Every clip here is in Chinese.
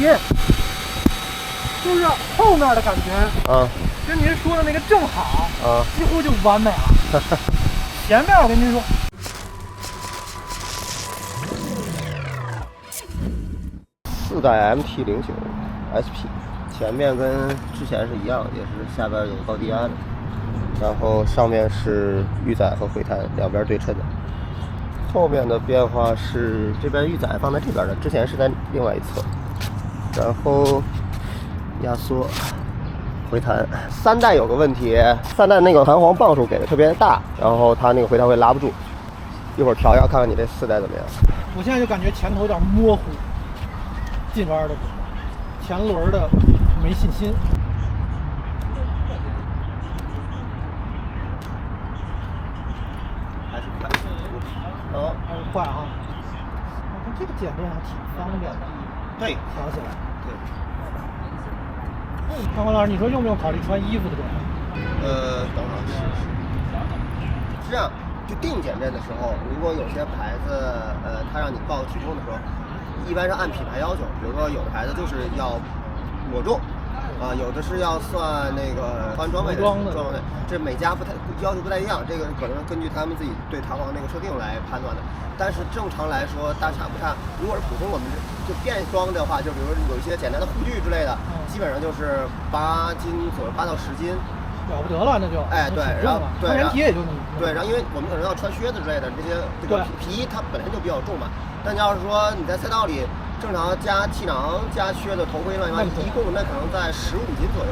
贴，就是后面的感觉，跟您说的那个正好，几乎就完美了。前面我跟您说，4代 MT-09 SP， 前面跟之前是一样，也是下边有高低压的，然后上面是预载和回弹两边对称的。后面的变化是这边预载放在这边的，之前是在另外一侧，然后压缩回弹。3代有个问题，3代那个弹簧磅数给的特别大，然后它那个回弹会拉不住。一会儿调一下看看你这4代怎么样。我现在就感觉前头有点模糊，进弯的前轮的没信心。还是快，还是快啊！我看这个减震还挺方便的，对，调起来。对。张光老师，你说用不用考虑穿衣服的这种？等会儿试试。是这样，就定减震的时候，如果有些牌子，它让你报体重的时候，一般是按品牌要求，比如说有的牌子就是要裸重。有的是要算那个穿装备的装备，这每家不太要求不太一样，这个可能根据他们自己对弹簧那个设定来判断的。但是正常来说，大差不差。如果是普通我们就变装的话，就比如有一些简单的护具之类的，基本上就是8斤左右，8到10斤，了不得了，那就对，然后穿原皮也就那么对，然后因为我们可能要穿靴子之类的，这些这个皮衣它本身就比较重嘛。但你要是说你在赛道里正常加气囊加靴子头盔乱七八糟，一共那可能在15斤左右，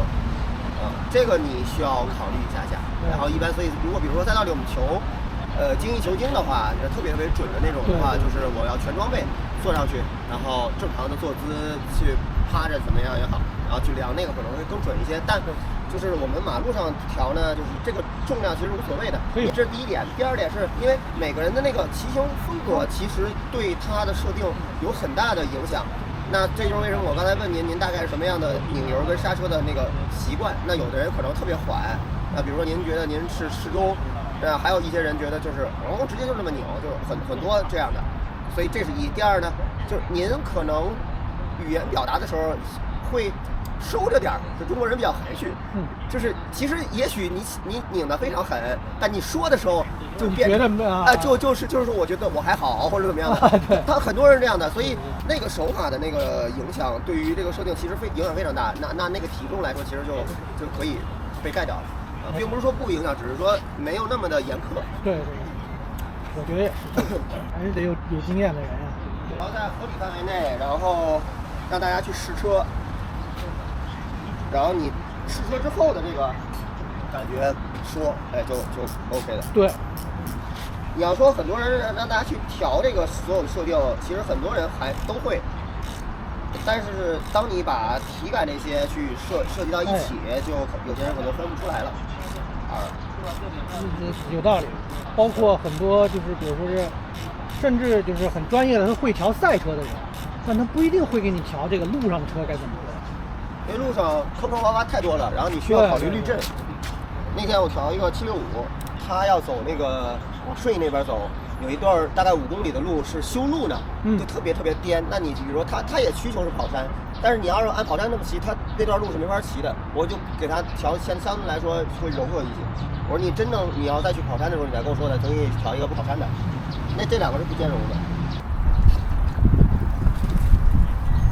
这个你需要考虑一下。然后一般所以如果比如说赛道里我们求精益求精的话，特别准的那种的话，就是我要全装备坐上去，然后正常的坐姿去趴着怎么样也好，然后去量那个可能会更准一些。但就是我们马路上调呢，就是这个重量其实无所谓的，这是第一点。第二点是因为每个人的那个骑行风格其实对它的设定有很大的影响。那这就是为什么我刚才问您大概是什么样的拧油跟刹车的那个习惯。那有的人可能特别缓，那比如说您觉得您是适中，还有一些人觉得就是直接就这么拧，就是很多这样的。所以这是一。第二呢，就是您可能语言表达的时候会收着点儿，就中国人比较含蓄，就是其实也许你拧得非常狠，但你说的时候就变觉得就是我觉得我还好或者怎么样的，他很多人这样的，所以那个手法的那个影响对于这个设定其实影响非常大。那个体重来说，其实就可以被盖掉了，并不是说不影响，只是说没有那么的严苛。对，我觉得也是，还是得有经验的人呀。然后在合理范围内，然后让大家去试车。然后你试车之后的这个感觉说，就 OK 的。对，你要说很多人让大家去调这个所有的设定，其实很多人还都会，但是当你把体感这些去涉及到一起，就有些人可能分不出来了。有道理，包括很多就是比如说是，甚至就是很专业的他会调赛车的人，但他不一定会给你调这个路上的车该怎么做。因为路上坑坑洼洼太多了，然后你需要考虑滤震。那天我调一个765，他要走那个往顺义那边走，有一段大概5公里的路是修路呢，就特别颠。那你比如说他也需求是跑山，但是你要是按跑山那么骑，他那段路是没法骑的。我就给他调，相对来说会柔和一些。我说你真正你要再去跑山的时候，你再跟我说的，等你调一个不跑山的。那这两个是不兼容的。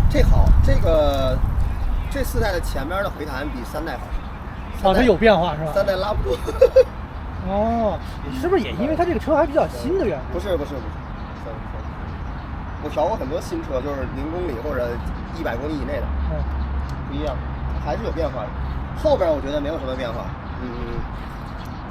这好，这4代的前面的回弹比3代好。它有变化是吧？3代拉不住。是不是也因为它这个车还比较新的原因？不是。我调过很多新车，就是0公里或者100公里以内的，不一样，还是有变化的。后边我觉得没有什么变化，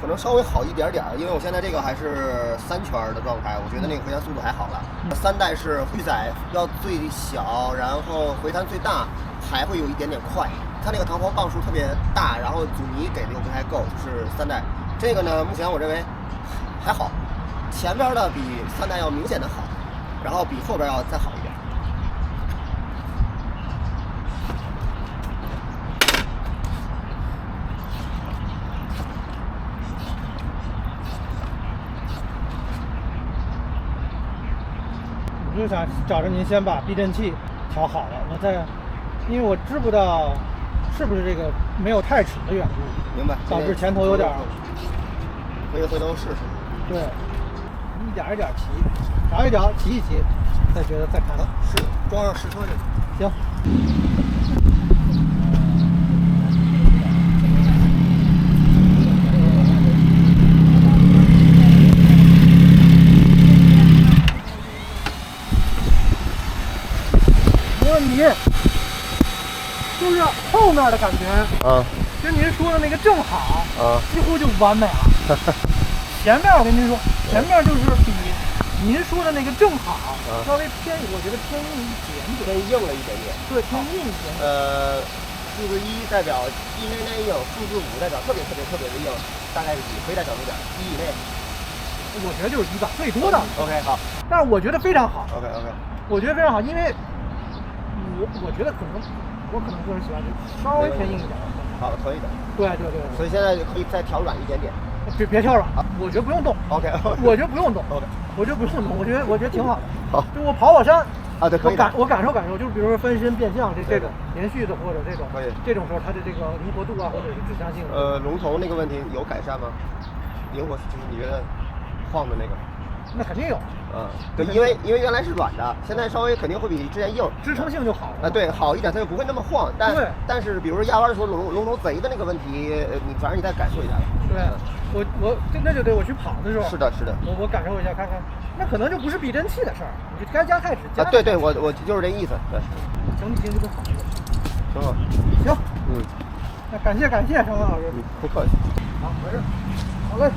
可能稍微好一点，因为我现在这个还是3圈的状态，我觉得那个回弹速度还好了。3代是预载要最小，然后回弹最大，还会有一点快。它那个弹簧磅数特别大，然后阻尼给的又不太够，就是3代。这个呢，目前我认为还好，前边的比3代要明显的好，然后比后边要再好一点。我就想找着您先把避震器调好了，我再因为我知不道是不是这个没有太齿的缘故，明白。导致前头有点回头试试。对，一点一点骑，找一脚骑一骑，再觉得再看。试装上试车去。行。没问题，就是后面的感觉，跟您说的那个正好，几乎就完美了。前面我跟您说，前面就是比您说的那个正好，稍微偏，我觉得偏硬一点点，偏硬了一点点。对，偏硬一点点。数字1代表1内内硬，数字5代表特别的硬，大概是几？可以再整一点，1以内。我觉得就是1吧，最多的。OK 好。但是我觉得非常好。OK。我觉得非常好，因为我觉得可能我个人喜欢稍微偏硬一点。好，可以的。对。所以现在可以再调软一点点。别跳软，我觉得不用动。OK。我觉得不用动。OK。我觉得不用动，我觉得挺好的。好。就我跑山。对，可以。我感受，就是比如说分身变向这种连续的或者这种，可以。这种时候它的这个灵活度啊，或者是指向性。龙头那个问题有改善吗？灵活就是你觉得晃的那个？那肯定有。对，因为原来是软的，现在稍微肯定会比之前硬，支撑性就好了。对，好一点，它就不会那么晃。但是比如说压弯的时候龙头贼的那个问题，反正你再感受一下。对，我那就得我去跑的时候。是的。我感受一下看看，那可能就不是避震器的事儿，你就该加太齿加。对，我就是这意思。对。整体性就更好一点。行。那感谢张老师。不客气。好，没事。好嘞。